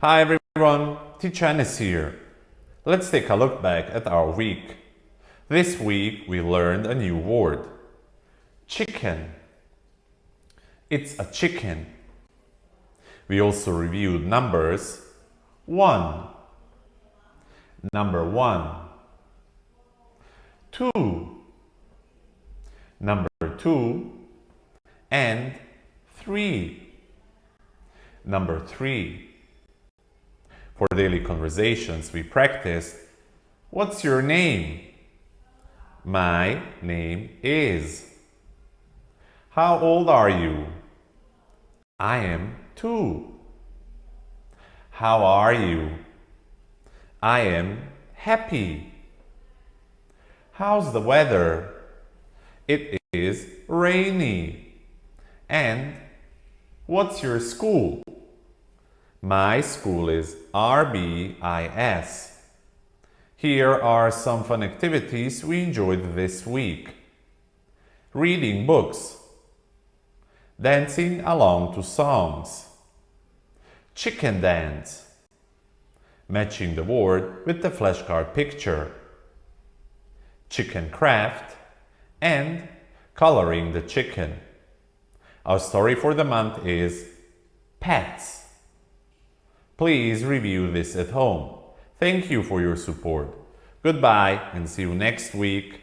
Hi everyone, Teacher Anis here. Let's take a look back at our week. This week we learned a new word. Chicken. It's a chicken. We also reviewed numbers. 1. Number 1. 2. Number 2. And 3. Number 3. For daily conversations, we practiced, what's your name? My name is. How old are you? I am 2. How are you? I am happy. How's the weather? It is rainy. And what's your school? My school is RBIS. Here are some fun activities we enjoyed this week. Reading books. Dancing along to songs. Chicken dance. Matching the word with the flashcard picture. Chicken craft. And coloring the chicken. Our story for the month is pets. Please review this at home. Thank you for your support. Goodbye and see you next week.